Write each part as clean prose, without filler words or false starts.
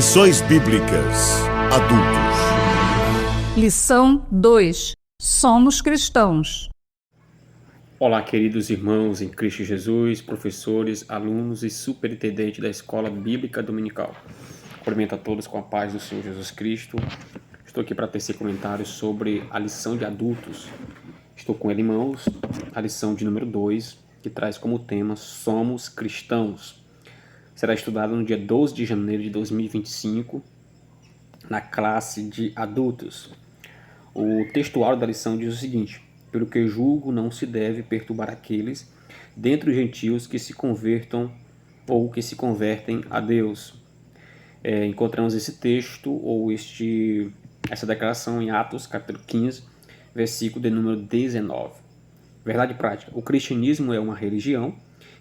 Lições Bíblicas Adultos. Lição 2. Somos cristãos. Olá, queridos irmãos em Cristo Jesus, professores, alunos e superintendente da Escola Bíblica Dominical. Cumprimento a todos com a paz do Senhor Jesus Cristo. Estou aqui para tecer comentários sobre a lição de adultos. Estou com ele em mãos, a lição de número 2, que traz como tema Somos Cristãos. Será estudada no dia 12 de janeiro de 2025, na classe de adultos. O textual da lição diz o seguinte: pelo que julgo, não se deve perturbar aqueles dentre os gentios que se convertam ou que se convertem a Deus. Encontramos esse texto ou essa declaração em Atos capítulo 15, versículo de número 19. Verdade prática: o cristianismo é uma religião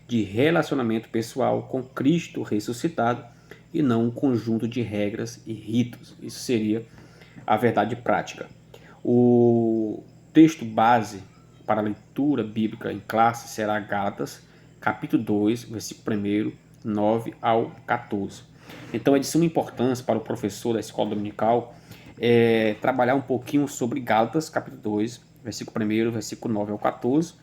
de relacionamento pessoal com Cristo ressuscitado e não um conjunto de regras e ritos. Isso seria a verdade prática. O texto base para a leitura bíblica em classe será Gálatas, capítulo 2, versículo 1, 9 ao 14. Então é de suma importância para o professor da escola dominical trabalhar um pouquinho sobre Gálatas, capítulo 2, versículo 1, versículo 9 ao 14,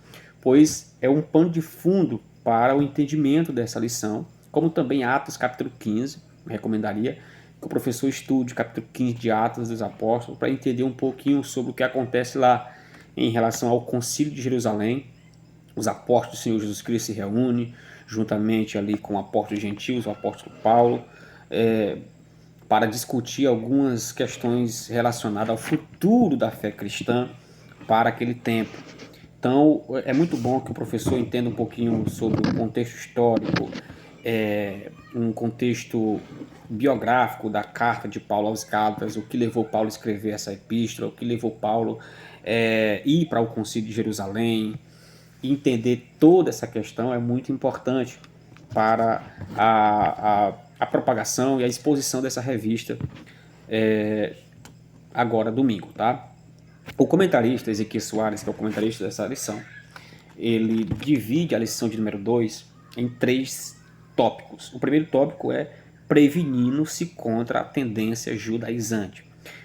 pois é um pano de fundo para o entendimento dessa lição, como também Atos, capítulo 15, recomendaria que o professor estude capítulo 15 de Atos dos Apóstolos para entender um pouquinho sobre o que acontece lá em relação ao Concílio de Jerusalém. Os apóstolos do Senhor Jesus Cristo se reúnem juntamente ali com o apóstolo gentios, o apóstolo Paulo, para discutir algumas questões relacionadas ao futuro da fé cristã para aquele tempo. Então, é muito bom que o professor entenda um pouquinho sobre o contexto histórico, um contexto biográfico da carta de Paulo aos Gálatas, o que levou Paulo a escrever essa epístola, o que levou Paulo a ir para o Concílio de Jerusalém. Entender toda essa questão é muito importante para a propagação e a exposição dessa revista agora domingo, tá? O comentarista Ezequiel Soares, que é o comentarista dessa lição, ele divide a lição de número 2 em 3 tópicos. O primeiro tópico é prevenindo-se contra a tendência judaizante.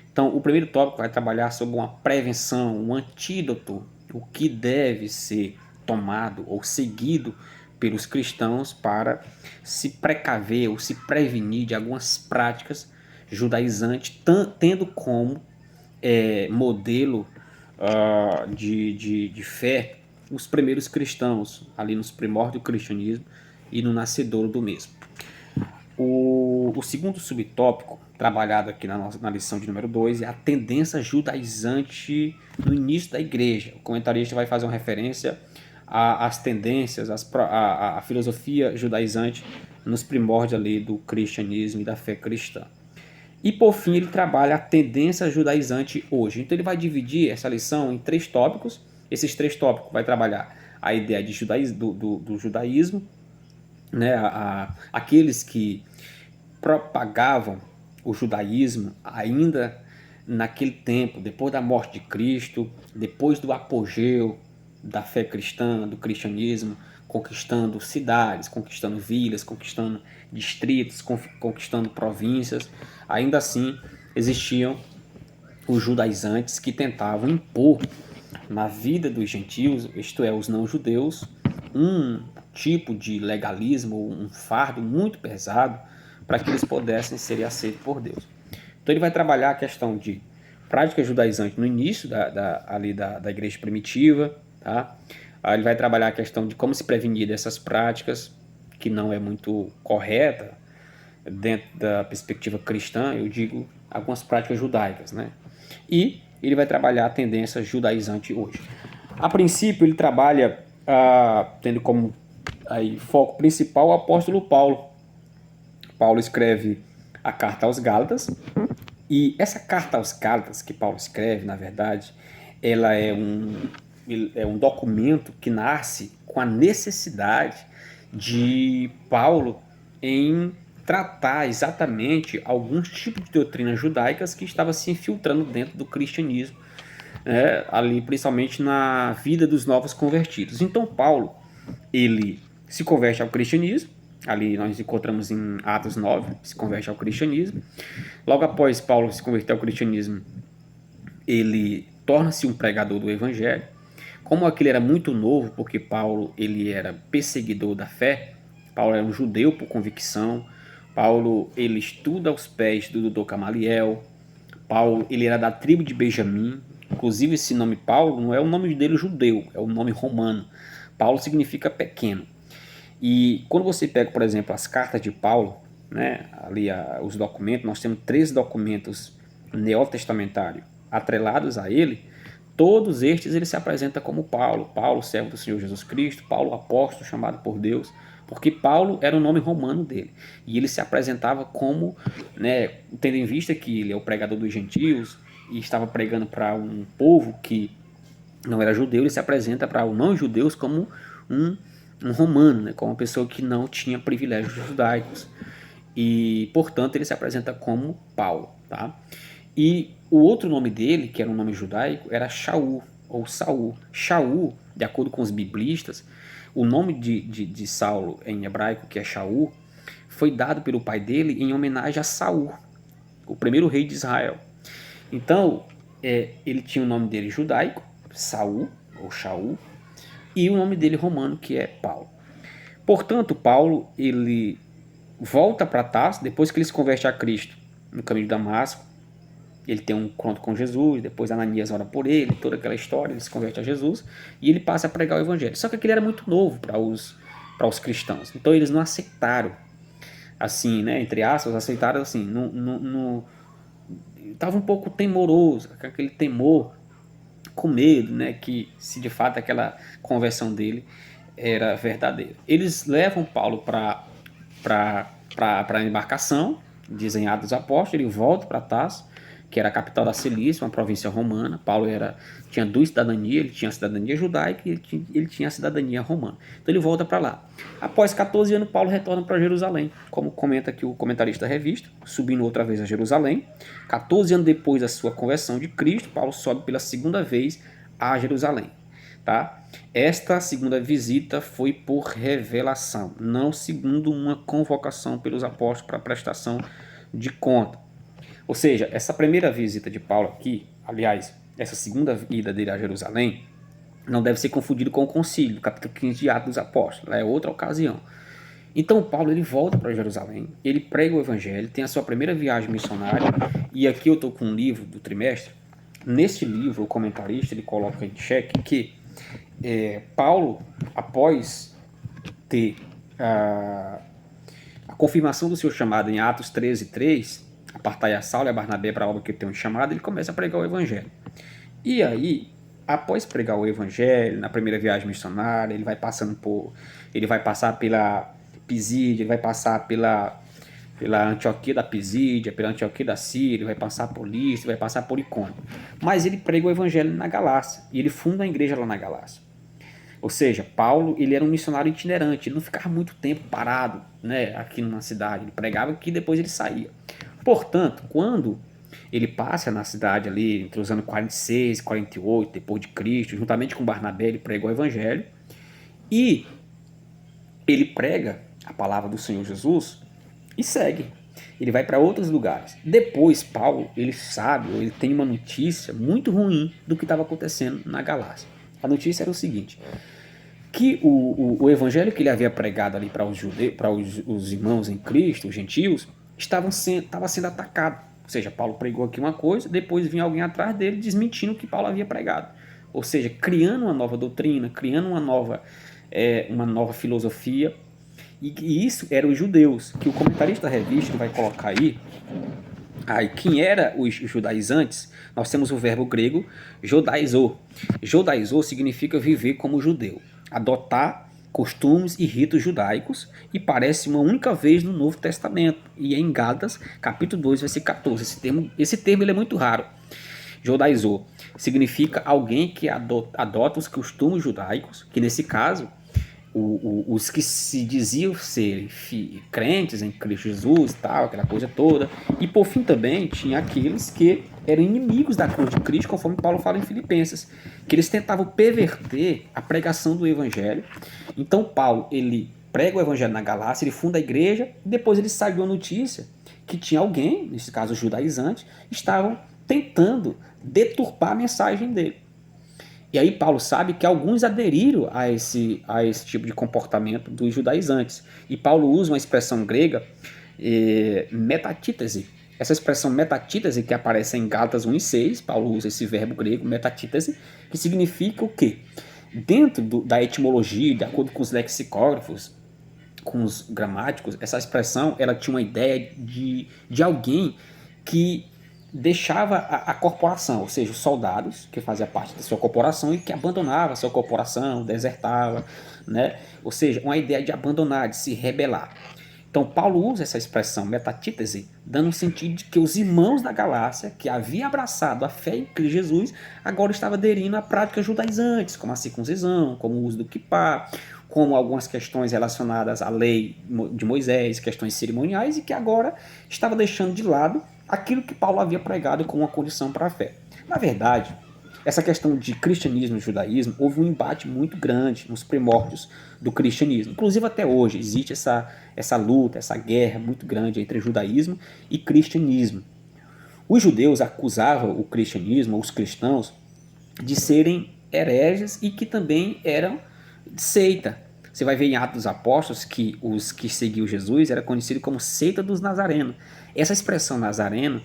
Então, o primeiro tópico vai trabalhar sobre uma prevenção, um antídoto, o que deve ser tomado ou seguido pelos cristãos para se precaver ou se prevenir de algumas práticas judaizantes, tendo como modelo de fé os primeiros cristãos, ali nos primórdios do cristianismo e no nascedouro do mesmo. O segundo subtópico, trabalhado aqui na lição de número 2, é a tendência judaizante no início da igreja. O comentarista vai fazer uma referência às tendências, à filosofia judaizante nos primórdios ali do cristianismo e da fé cristã. E por fim ele trabalha a tendência judaizante hoje. Então ele vai dividir essa lição em 3 tópicos. Esses 3 tópicos vai trabalhar a ideia de do judaísmo, né? Aqueles que propagavam o judaísmo ainda naquele tempo, depois da morte de Cristo, depois do apogeu da fé cristã, do cristianismo, conquistando cidades, conquistando vilas, conquistando distritos, conquistando províncias. Ainda assim, existiam os judaizantes que tentavam impor na vida dos gentios, isto é, os não-judeus, um tipo de legalismo, um fardo muito pesado para que eles pudessem ser aceitos por Deus. Então ele vai trabalhar a questão de prática judaizante no início da igreja primitiva, tá? Aí ele vai trabalhar a questão de como se prevenir dessas práticas, que não é muito correta dentro da perspectiva cristã, eu digo algumas práticas judaicas, né? E ele vai trabalhar a tendência judaizante hoje. A princípio, ele trabalha tendo como foco principal o apóstolo Paulo. Paulo escreve a carta aos Gálatas, e essa carta aos Gálatas que Paulo escreve, na verdade, ela é um documento que nasce com a necessidade de Paulo em tratar exatamente alguns tipos de doutrinas judaicas que estavam se infiltrando dentro do cristianismo, ali principalmente na vida dos novos convertidos. Então Paulo, ele se converte ao cristianismo, Ali nós encontramos em Atos 9, se converte ao cristianismo. Logo após Paulo se converter ao cristianismo, ele torna-se um pregador do evangelho. Como aquele era muito novo, porque Paulo ele era perseguidor da fé, Paulo era um judeu por convicção, Paulo ele estuda aos pés do doutor Gamaliel, Paulo ele era da tribo de Benjamim, inclusive esse nome Paulo não é o nome dele judeu, é o nome romano. Paulo significa pequeno. E quando você pega, por exemplo, as cartas de Paulo, né, ali os documentos, nós temos 3 documentos neotestamentários atrelados a ele. Todos estes ele se apresenta como Paulo, Paulo, servo do Senhor Jesus Cristo, Paulo, apóstolo chamado por Deus, porque Paulo era o nome romano dele. E ele se apresentava como, né, tendo em vista que ele é o pregador dos gentios e estava pregando para um povo que não era judeu, ele se apresenta para os não-judeus como um romano, né, como uma pessoa que não tinha privilégios judaicos. E, portanto, ele se apresenta como Paulo, tá? E o outro nome dele, que era um nome judaico, era Shaul, ou Saul. Shaul, de acordo com os biblistas, o nome de Saulo em hebraico, que é Shaul, foi dado pelo pai dele em homenagem a Saul, o primeiro rei de Israel. Então, ele tinha o nome dele judaico, Saul, ou Shaul, e o nome dele romano, que é Paulo. Portanto, Paulo, ele volta para Tarso, depois que ele se converte a Cristo no caminho de Damasco. Ele tem um encontro com Jesus, depois Ananias ora por ele, toda aquela história, ele se converte a Jesus e ele passa a pregar o evangelho. Só que aquele era muito novo para os cristãos, então eles não aceitaram, assim, né, entre aspas, aceitaram assim, estava um pouco temoroso, aquele temor, com medo, né, que se de fato aquela conversão dele era verdadeira. Eles levam Paulo para a embarcação, dizem Atos dos Apóstolos, ele volta para Tarso, que era a capital da Cilícia, uma província romana. Paulo tinha 2 cidadanias, ele tinha a cidadania judaica e ele tinha a cidadania romana. Então ele volta para lá. Após 14 anos, Paulo retorna para Jerusalém, como comenta aqui o comentarista da revista, subindo outra vez a Jerusalém. 14 anos depois da sua conversão de Cristo, Paulo sobe pela segunda vez a Jerusalém. Tá? Esta segunda visita foi por revelação, não segundo uma convocação pelos apóstolos para prestação de conta. Ou seja, essa primeira visita de Paulo aqui, aliás, essa segunda ida dele a Jerusalém, não deve ser confundido com o concílio, capítulo 15 de Atos dos Apóstolos, é outra ocasião. Então Paulo ele volta para Jerusalém, ele prega o evangelho, tem a sua primeira viagem missionária, e aqui eu estou com um livro do trimestre. Nesse livro, o comentarista ele coloca em xeque que Paulo, após ter a confirmação do seu chamado em Atos 13:3, apartai a Saulo e a Barnabé para a obra que tem um chamado, ele começa a pregar o evangelho. E aí, após pregar o evangelho, na primeira viagem missionária, ele vai passar pela Pisídia, ele vai passar pela Antioquia da Pisídia, pela Antioquia da Síria, ele vai passar por Listra, vai passar por Icônio. Mas ele prega o evangelho na Galácia, e ele funda a igreja lá na Galácia. Ou seja, Paulo ele era um missionário itinerante, ele não ficava muito tempo parado, né, aqui numa cidade, ele pregava aqui e depois ele saía. Portanto, quando ele passa na cidade ali entre os anos 46 e 48 depois de Cristo, juntamente com Barnabé, ele prega o evangelho e ele prega a palavra do Senhor Jesus e segue. Ele vai para outros lugares. Depois, Paulo, ele tem uma notícia muito ruim do que estava acontecendo na Galácia. A notícia era o seguinte, que o evangelho que ele havia pregado ali para os irmãos em Cristo, os gentios, estava sendo atacado. Ou seja, Paulo pregou aqui uma coisa, depois vinha alguém atrás dele desmentindo o que Paulo havia pregado. Ou seja, criando uma nova doutrina, criando uma nova filosofia. E isso eram os judeus, que o comentarista da revista vai colocar aí. Quem eram os judaizantes? Nós temos o verbo grego jodaizou. Jodaizou significa viver como judeu, adotar costumes e ritos judaicos, e parece uma única vez no Novo Testamento, e é em Gálatas, capítulo 2, versículo 14. Esse termo ele é muito raro. Jodaizou significa alguém que adota os costumes judaicos, que nesse caso, os que se diziam ser crentes em Cristo Jesus, tal, aquela coisa toda, e por fim também tinha aqueles que eram inimigos da cruz de Cristo, conforme Paulo fala em Filipenses, que eles tentavam perverter a pregação do evangelho. Então Paulo ele prega o evangelho na Galácia, ele funda a igreja, e depois ele saiu a notícia que tinha alguém, nesse caso os judaizantes, estavam tentando deturpar a mensagem dele. E aí Paulo sabe que alguns aderiram a esse tipo de comportamento dos judaizantes. E Paulo usa uma expressão grega, metatítese. Essa expressão metatítese que aparece em Gálatas 1:6, Paulo usa esse verbo grego, metatítese, que significa o quê? Dentro da etimologia, de acordo com os lexicógrafos, com os gramáticos, essa expressão ela tinha uma ideia de alguém que deixava a corporação, ou seja, os soldados que faziam parte da sua corporação e que abandonava a sua corporação, desertava, né? Ou seja, uma ideia de abandonar, de se rebelar. Então Paulo usa essa expressão metatítese, dando um sentido de que os irmãos da Galácia, que haviam abraçado a fé em Cristo Jesus, agora estavam aderindo a práticas judaizantes, como a circuncisão, como o uso do quipá, como algumas questões relacionadas à lei de Moisés, questões cerimoniais, e que agora estava deixando de lado aquilo que Paulo havia pregado como uma condição para a fé. Na verdade, essa questão de cristianismo e judaísmo, houve um embate muito grande nos primórdios do cristianismo. Inclusive até hoje existe essa luta, essa guerra muito grande entre judaísmo e cristianismo. Os judeus acusavam o cristianismo, os cristãos, de serem hereges e que também eram seita. Você vai ver em Atos dos Apóstolos que os que seguiam Jesus era conhecido como seita dos nazarenos. Essa expressão nazareno,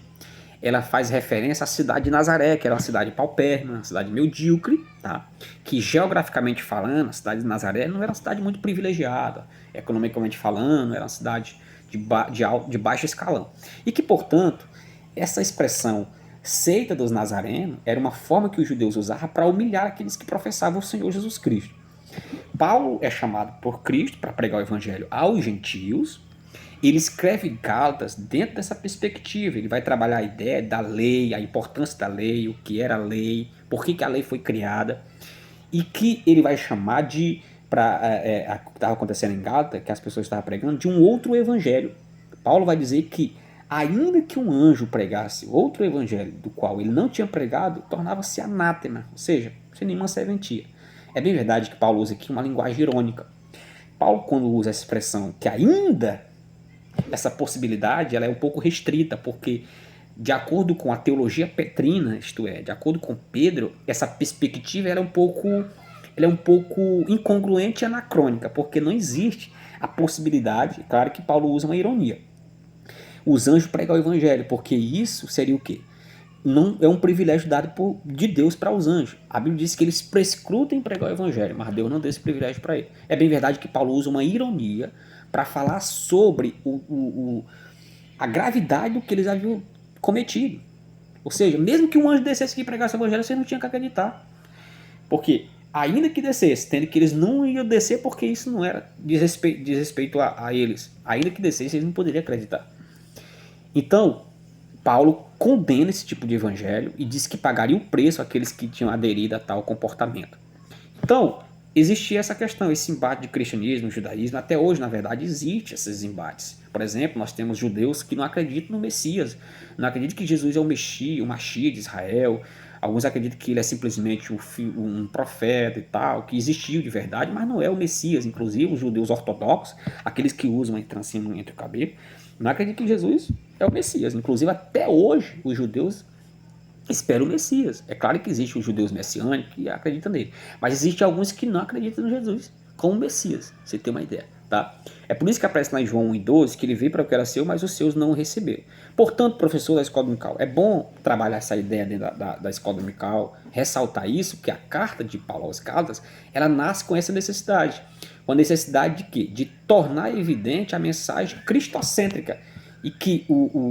ela faz referência à cidade de Nazaré, que era uma cidade paupérrima, uma cidade medíocre, tá? Que geograficamente falando, a cidade de Nazaré não era uma cidade muito privilegiada, economicamente falando, era uma cidade de baixo escalão. E que, portanto, essa expressão seita dos nazarenos era uma forma que os judeus usavam para humilhar aqueles que professavam o Senhor Jesus Cristo. Paulo é chamado por Cristo para pregar o evangelho aos gentios. Ele escreve Gálatas dentro dessa perspectiva. Ele vai trabalhar a ideia da lei, a importância da lei, o que era a lei, por que a lei foi criada, e que ele vai chamar de, para o que estava acontecendo em Gálatas, que as pessoas estavam pregando, de um outro evangelho. Paulo vai dizer que, ainda que um anjo pregasse outro evangelho do qual ele não tinha pregado, tornava-se anátema, ou seja, sem nenhuma serventia. É bem verdade que Paulo usa aqui uma linguagem irônica. Paulo, quando usa essa expressão que ainda, essa possibilidade ela é um pouco restrita, porque de acordo com a teologia petrina, isto é, de acordo com Pedro, essa perspectiva ela é um pouco incongruente e anacrônica, porque não existe a possibilidade, claro que Paulo usa uma ironia, os anjos pregam o evangelho, porque isso seria o quê? Não é um privilégio dado de Deus para os anjos. A Bíblia diz que eles prescrutam em pregar o evangelho, mas Deus não deu esse privilégio para ele. É bem verdade que Paulo usa uma ironia para falar sobre a gravidade do que eles haviam cometido. Ou seja, mesmo que um anjo descesse aqui e pregasse o evangelho, você não tinha que acreditar. Porque, ainda que descesse, tendo que eles não iam descer porque isso não era diz respeito a eles. Ainda que descesse, eles não poderiam acreditar. Então, Paulo condena esse tipo de evangelho e diz que pagaria o preço àqueles que tinham aderido a tal comportamento. Então, existia essa questão, esse embate de cristianismo e judaísmo. Até hoje, na verdade, existem esses embates. Por exemplo, nós temos judeus que não acreditam no Messias, não acreditam que Jesus é o Machia de Israel. Alguns acreditam que ele é simplesmente um profeta e tal, que existiu de verdade, mas não é o Messias. Inclusive, os judeus ortodoxos, aqueles que usam a trancinha entre o cabelo, não acreditam que Jesus é o Messias. Inclusive, até hoje, os judeus esperam o Messias. É claro que existem os judeus messiânicos que acreditam nele, mas existem alguns que não acreditam no Jesus como Messias, você tem uma ideia, tá? É por isso que aparece lá em João 1:12 que ele veio para o que era seu, mas os seus não o receberam. Portanto, professor da escola dominical, é bom trabalhar essa ideia dentro da escola dominical, ressaltar isso, que a carta de Paulo aos Gálatas, ela nasce com essa necessidade. Uma necessidade de quê? De tornar evidente a mensagem cristocêntrica e que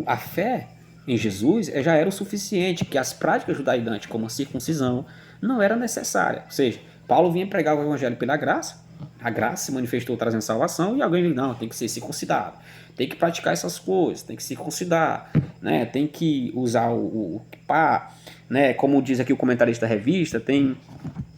a fé em Jesus já era o suficiente, que as práticas judaizantes, como a circuncisão, não era necessária. Ou seja, Paulo vinha pregar o evangelho pela graça, a graça se manifestou trazendo salvação, e alguém diz, não, tem que ser circuncidado, tem que praticar essas coisas, tem que circuncidar, né? Tem que usar o kippá, né? Como diz aqui o comentarista da revista, ele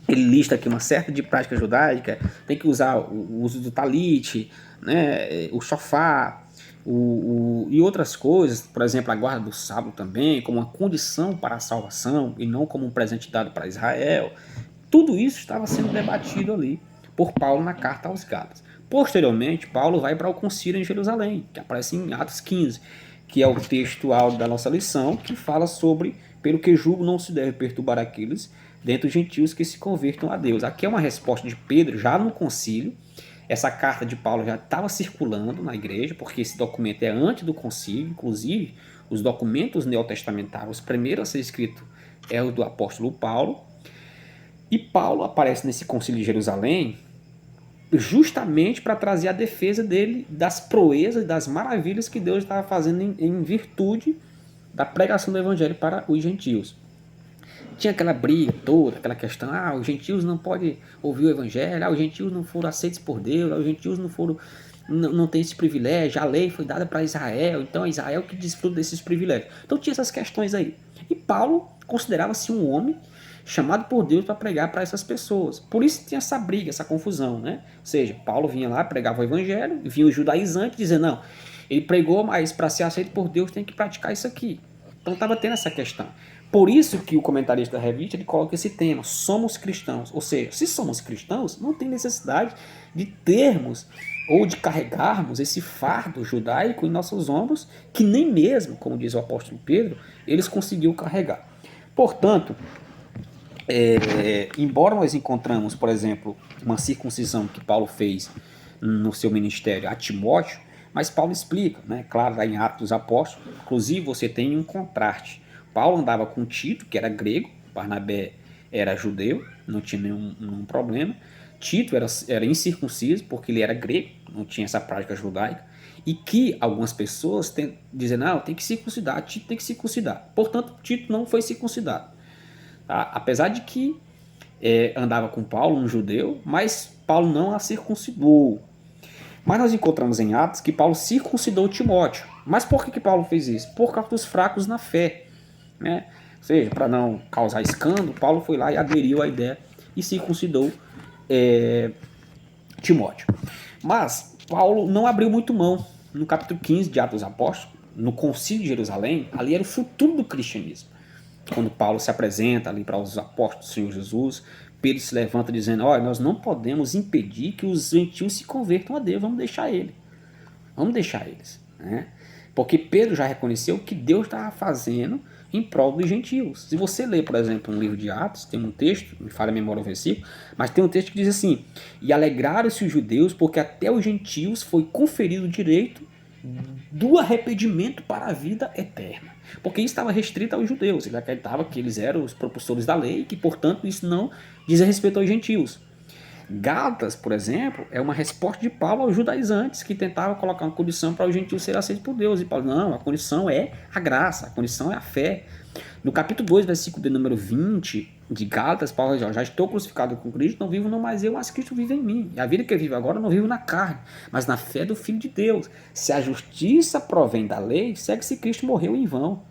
lista aqui uma série de práticas judaicas, tem que usar o uso do talit, né? O shofar, e outras coisas, por exemplo, a guarda do sábado também, como uma condição para a salvação e não como um presente dado para Israel. Tudo isso estava sendo debatido ali por Paulo na carta aos Gálatas. Posteriormente, Paulo vai para o concílio em Jerusalém, que aparece em Atos 15, que é o texto áudio da nossa lição, que fala sobre, pelo que julgo não se deve perturbar aqueles dentre os gentios que se convertam a Deus. Aqui é uma resposta de Pedro, já no concílio. Essa carta de Paulo já estava circulando na igreja, porque esse documento é antes do concílio, inclusive os documentos neotestamentários, o primeiro a ser escrito é o do apóstolo Paulo, e Paulo aparece nesse concílio de Jerusalém justamente para trazer a defesa dele das proezas e das maravilhas que Deus estava fazendo em virtude da pregação do evangelho para os gentios. Tinha aquela briga toda, aquela questão, os gentios não podem ouvir o evangelho, os gentios não foram aceitos por Deus, os gentios não têm esse privilégio, a lei foi dada para Israel, então é Israel que desfruta desses privilégios. Então tinha essas questões aí. E Paulo considerava-se um homem chamado por Deus para pregar para essas pessoas. Por isso tinha essa briga, essa confusão, né? Ou seja, Paulo vinha lá, pregava o evangelho, vinha o judaizante dizendo, não, ele pregou, mas para ser aceito por Deus tem que praticar isso aqui. Então estava tendo essa questão. Por isso que o comentarista da revista ele coloca esse tema, somos cristãos. Ou seja, se somos cristãos, não tem necessidade de termos ou de carregarmos esse fardo judaico em nossos ombros, que nem mesmo, como diz o apóstolo Pedro, eles conseguiram carregar. Portanto, embora nós encontramos, por exemplo, uma circuncisão que Paulo fez no seu ministério a Timóteo, mas Paulo explica, né? Claro, lá em Atos dos Apóstolos, inclusive você tem um contraste. Paulo andava com Tito, que era grego, Barnabé era judeu, não tinha nenhum problema. Tito era incircunciso, porque ele era grego, não tinha essa prática judaica, e que algumas pessoas dizem, não, tem que circuncidar, Tito tem que circuncidar. Portanto, Tito não foi circuncidado. Tá? Apesar de que andava com Paulo, um judeu, mas Paulo não a circuncidou. Mas nós encontramos em Atos que Paulo circuncidou Timóteo. Mas por que Paulo fez isso? Por causa dos fracos na fé. Né? Ou seja, para não causar escândalo, Paulo foi lá e aderiu à ideia e circuncidou Timóteo. Mas Paulo não abriu muito mão. No capítulo 15 de Atos dos Apóstolos, no concílio de Jerusalém, ali era o futuro do cristianismo. Quando Paulo se apresenta ali para os apóstolos do Senhor Jesus, Pedro se levanta dizendo, nós não podemos impedir que os gentios se convertam a Deus, vamos deixar eles. Né? Porque Pedro já reconheceu que Deus estava fazendo em prol dos gentios. Se você ler, por exemplo, um livro de Atos, tem um texto, me falha a memória o versículo, mas tem um texto que diz assim, e alegraram-se os judeus, porque até os gentios foi conferido o direito do arrependimento para a vida eterna. Porque isso estava restrito aos judeus, ele acreditava que eles eram os propulsores da lei e que, portanto, isso não diz respeito aos gentios. Gálatas, por exemplo, é uma resposta de Paulo aos judaizantes que tentavam colocar uma condição para os gentios serem aceitos por Deus. E Paulo, não, a condição é a graça, a condição é a fé. No capítulo 2, versículo de número 20 de Gálatas, Paulo diz, já estou crucificado com Cristo, não vivo não mais eu, mas Cristo vive em mim. E a vida que eu vivo agora não vivo na carne, mas na fé do Filho de Deus. Se a justiça provém da lei, segue-se Cristo morreu em vão.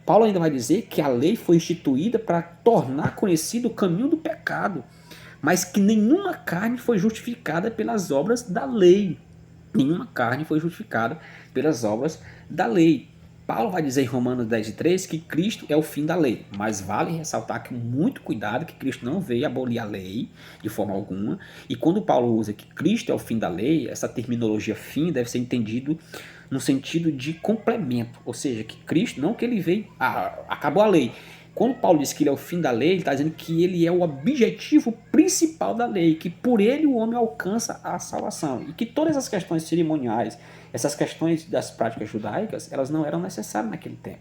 Paulo ainda vai dizer que a lei foi instituída para tornar conhecido o caminho do pecado, mas que nenhuma carne foi justificada pelas obras da lei. Nenhuma carne foi justificada pelas obras da lei. Paulo vai dizer em Romanos 10:3 que Cristo é o fim da lei, mas vale ressaltar que muito cuidado que Cristo não veio abolir a lei de forma alguma, e quando Paulo usa que Cristo é o fim da lei, essa terminologia fim deve ser entendido no sentido de complemento, ou seja, que Cristo, não que ele veio, acabou a lei. Quando Paulo diz que ele é o fim da lei, ele está dizendo que ele é o objetivo principal da lei, que por ele o homem alcança a salvação, e que todas as questões cerimoniais, essas questões das práticas judaicas, elas não eram necessárias naquele tempo.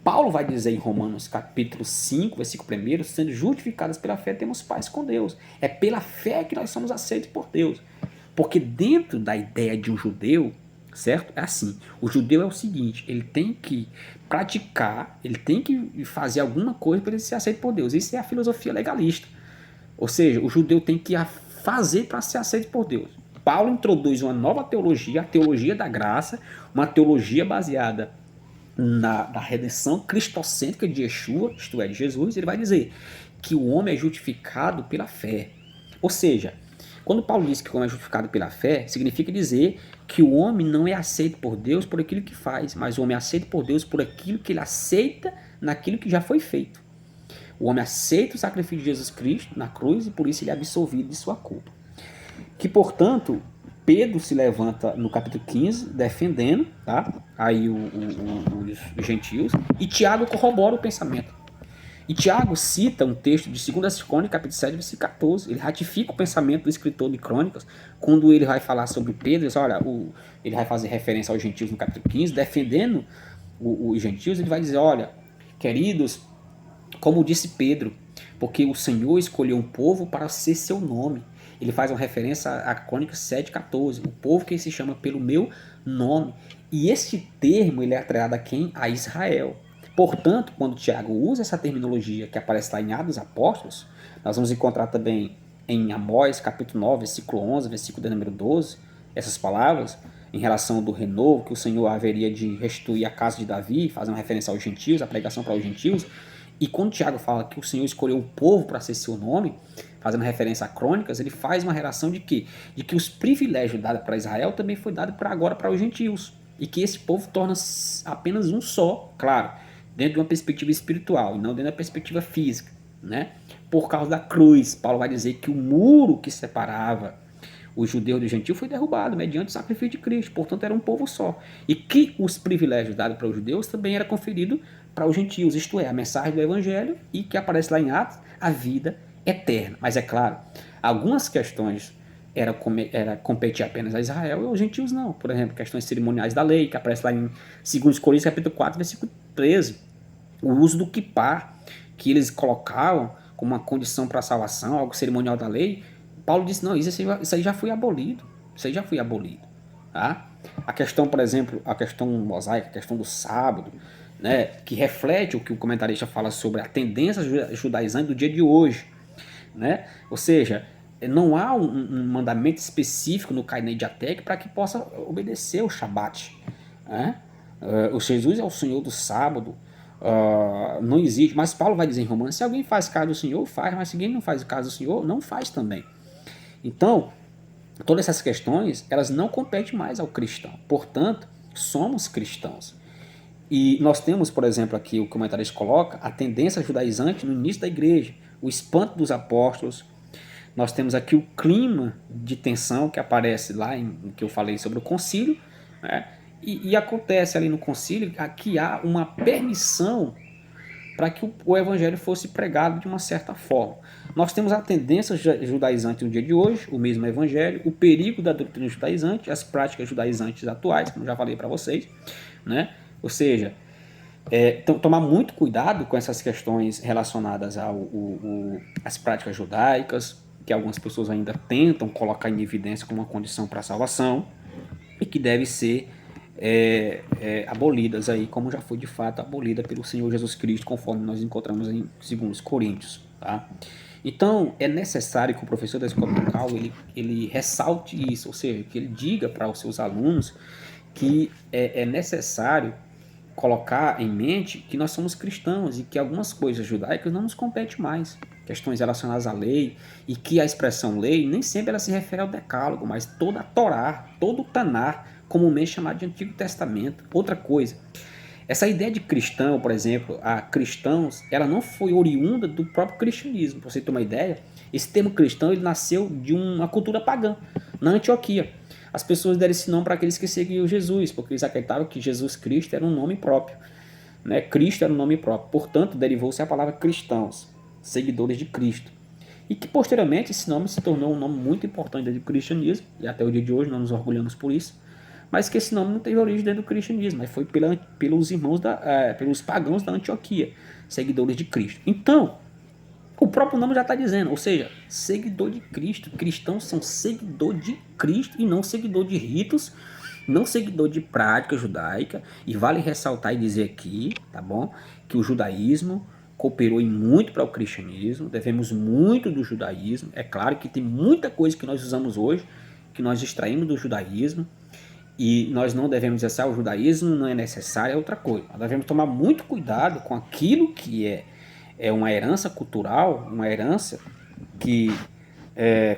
Paulo vai dizer em Romanos capítulo 5, versículo 1, sendo justificados pela fé temos paz com Deus. É pela fé que nós somos aceitos por Deus. Porque dentro da ideia de um judeu, certo? É assim, o judeu é o seguinte, ele tem que praticar, ele tem que fazer alguma coisa para ele ser aceito por Deus. Isso é a filosofia legalista. Ou seja, o judeu tem que fazer para ser aceito por Deus. Paulo introduz uma nova teologia, a teologia da graça, uma teologia baseada na redenção cristocêntrica de Yeshua, isto é, de Jesus. Ele vai dizer que o homem é justificado pela fé. Ou seja, quando Paulo diz que o homem é justificado pela fé, significa dizer que o homem não é aceito por Deus por aquilo que faz, mas o homem é aceito por Deus por aquilo que ele aceita naquilo que já foi feito. O homem aceita o sacrifício de Jesus Cristo na cruz e por isso ele é absolvido de sua culpa. Que, portanto, Pedro se levanta no capítulo 15, defendendo, tá? Aí os gentios, e Tiago corrobora o pensamento. E Tiago cita um texto de 2 Crônicas, capítulo 7, versículo 14. Ele ratifica o pensamento do escritor de Crônicas, quando ele vai falar sobre Pedro, ele vai fazer referência aos gentios no capítulo 15, defendendo os gentios, ele vai dizer, olha, queridos, como disse Pedro, porque o Senhor escolheu um povo para ser seu nome. Ele faz uma referência a Crônicas 7,14, o povo que se chama pelo meu nome. E este termo ele é atrelado a quem? A Israel. Portanto, quando Tiago usa essa terminologia que aparece lá em Atos dos Apóstolos, nós vamos encontrar também em Amós, capítulo 9, versículo 11, versículo de número 12, essas palavras, em relação do renovo, que o Senhor haveria de restituir a casa de Davi, fazendo referência aos gentios, a pregação para os gentios. E quando Tiago fala que o Senhor escolheu um povo para ser seu nome, fazendo referência a Crônicas, ele faz uma relação de quê? De que os privilégios dados para Israel também foi dado agora para os gentios. E que esse povo torna apenas um só, claro, dentro de uma perspectiva espiritual e não dentro da perspectiva física, né? Por causa da cruz, Paulo vai dizer que o muro que separava os judeus do gentio foi derrubado mediante o sacrifício de Cristo, portanto era um povo só. E que os privilégios dados para os judeus também era conferido para os gentios, isto é, a mensagem do evangelho e que aparece lá em Atos, a vida eterna. Mas é claro, algumas questões era competir apenas a Israel e aos gentios não. Por exemplo, questões cerimoniais da lei, que aparece lá em 2 Coríntios capítulo 4, versículo 13. O uso do quipá, que eles colocavam como uma condição para a salvação, algo cerimonial da lei. Paulo disse, não, isso aí já foi abolido. Isso aí já foi abolido. Tá? A questão, por exemplo, a questão mosaica, a questão do sábado, né, que reflete o que o comentarista fala sobre a tendência judaizante do dia de hoje. Né? Ou seja, não há um mandamento específico no Cainei de Atec para que possa obedecer o Shabat. Né? O Jesus é o Senhor do sábado. Não existe, mas Paulo vai dizer em Romanos, se alguém faz caso do Senhor, faz, mas se alguém não faz caso do Senhor, não faz também. Então, todas essas questões, elas não competem mais ao cristão. Portanto, somos cristãos. E nós temos, por exemplo, aqui o comentarista coloca, a tendência judaizante no início da igreja, o espanto dos apóstolos. Nós temos aqui o clima de tensão que aparece lá em que eu falei sobre o concílio, né? E acontece ali no concílio que há uma permissão para que o evangelho fosse pregado de uma certa forma. Nós temos a tendência judaizante no dia de hoje, o mesmo evangelho, o perigo da doutrina judaizante, as práticas judaizantes atuais, como já falei para vocês, né? Ou seja, então, tomar muito cuidado com essas questões relacionadas às práticas judaicas, que algumas pessoas ainda tentam colocar em evidência como uma condição para a salvação, e que deve ser abolidas aí, como já foi de fato abolida pelo Senhor Jesus Cristo, conforme nós encontramos em 2 Coríntios. Tá? Então, é necessário que o professor da escola local ele ressalte isso, ou seja, que ele diga para os seus alunos que é necessário colocar em mente que nós somos cristãos e que algumas coisas judaicas não nos competem mais, questões relacionadas à lei, e que a expressão lei nem sempre ela se refere ao decálogo, mas toda a Torá, todo o Tanar, comumente chamado de Antigo Testamento. Outra coisa, essa ideia de cristão, por exemplo, a cristãos, ela não foi oriunda do próprio cristianismo. Para você ter uma ideia, esse termo cristão ele nasceu de uma cultura pagã, na Antioquia. As pessoas deram esse nome para aqueles que seguiam Jesus, porque eles acreditavam que Jesus Cristo era um nome próprio. Né? Cristo era um nome próprio. Portanto, derivou-se a palavra cristãos, seguidores de Cristo. E que posteriormente esse nome se tornou um nome muito importante dentro do cristianismo, e até o dia de hoje nós nos orgulhamos por isso, mas que esse nome não teve origem dentro do cristianismo, mas foi pelos irmãos, pelos pagãos da Antioquia, seguidores de Cristo. Então, o próprio nome já está dizendo, ou seja, seguidor de Cristo. Cristãos são seguidor de Cristo e não seguidor de ritos, não seguidor de prática judaica. E vale ressaltar e dizer aqui, tá bom, que o judaísmo cooperou em muito para o cristianismo, devemos muito do judaísmo. É claro que tem muita coisa que nós usamos hoje, que nós extraímos do judaísmo, e nós não devemos dizer assim, o judaísmo não é necessário, é outra coisa. Nós devemos tomar muito cuidado com aquilo que é uma herança cultural, uma herança que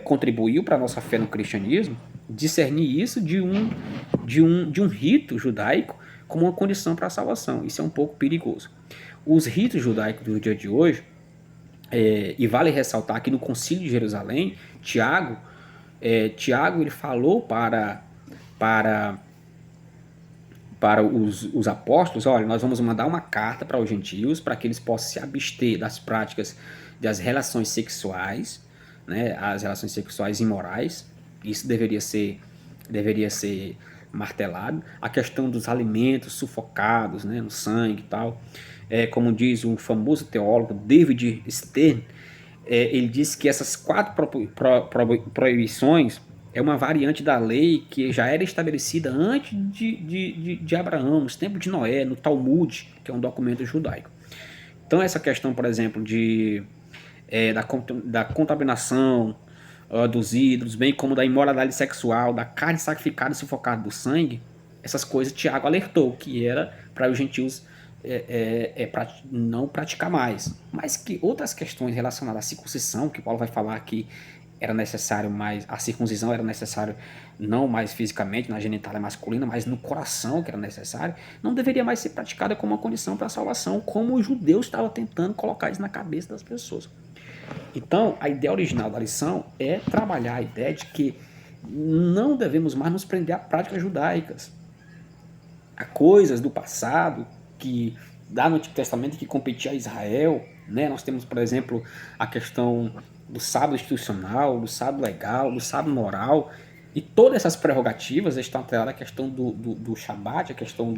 contribuiu para a nossa fé no cristianismo, discernir isso de um rito judaico como uma condição para a salvação. Isso é um pouco perigoso. Os ritos judaicos do dia de hoje, e vale ressaltar que no Concílio de Jerusalém, Tiago Tiago ele falou para os apóstolos: olha, nós vamos mandar uma carta para os gentios para que eles possam se abster das práticas das relações sexuais, né, as relações sexuais imorais. Isso deveria ser martelado. A questão dos alimentos sufocados, né, no sangue e tal. Como diz um famoso teólogo, David Stern, ele disse que essas 4 proibições é uma variante da lei que já era estabelecida antes de Abraão, nos tempos de Noé, no Talmud, que é um documento judaico. Então essa questão, por exemplo, da contaminação dos ídolos, bem como da imoralidade sexual, da carne sacrificada e sufocada do sangue, essas coisas Tiago alertou que era para os gentios não praticar mais. Mas que outras questões relacionadas à circuncisão, que Paulo vai falar que era necessário mais, a circuncisão era necessário não mais fisicamente, na genitália masculina, mas no coração que era necessário, não deveria mais ser praticada como uma condição para a salvação, como os judeus estavam tentando colocar isso na cabeça das pessoas. Então, a ideia original da lição é trabalhar a ideia de que não devemos mais nos prender a práticas judaicas, a coisas do passado que dá no Antigo Testamento que competia a Israel, né? Nós temos, por exemplo, a questão do sábado institucional, do sábado legal, do sábado moral, e todas essas prerrogativas estão atreladas à questão do Shabat, a questão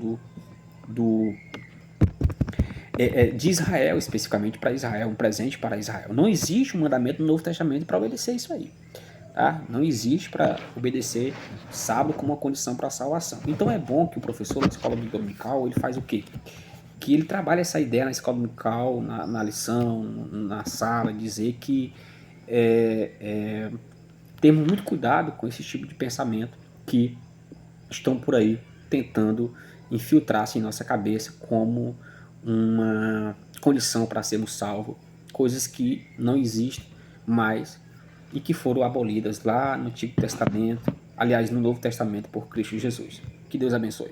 de Israel, especificamente para Israel, um presente para Israel. Não existe um mandamento no Novo Testamento para obedecer isso aí. Tá? Não existe para obedecer sábado como uma condição para a salvação. Então é bom que o professor da escola dominical ele faz o quê? Que ele trabalha essa ideia na escola dominical, na lição, na sala, dizer que temos muito cuidado com esse tipo de pensamento que estão por aí tentando infiltrar-se em nossa cabeça como uma condição para sermos salvos, coisas que não existem mais e que foram abolidas lá no Antigo Testamento, aliás, no Novo Testamento por Cristo Jesus. Que Deus abençoe.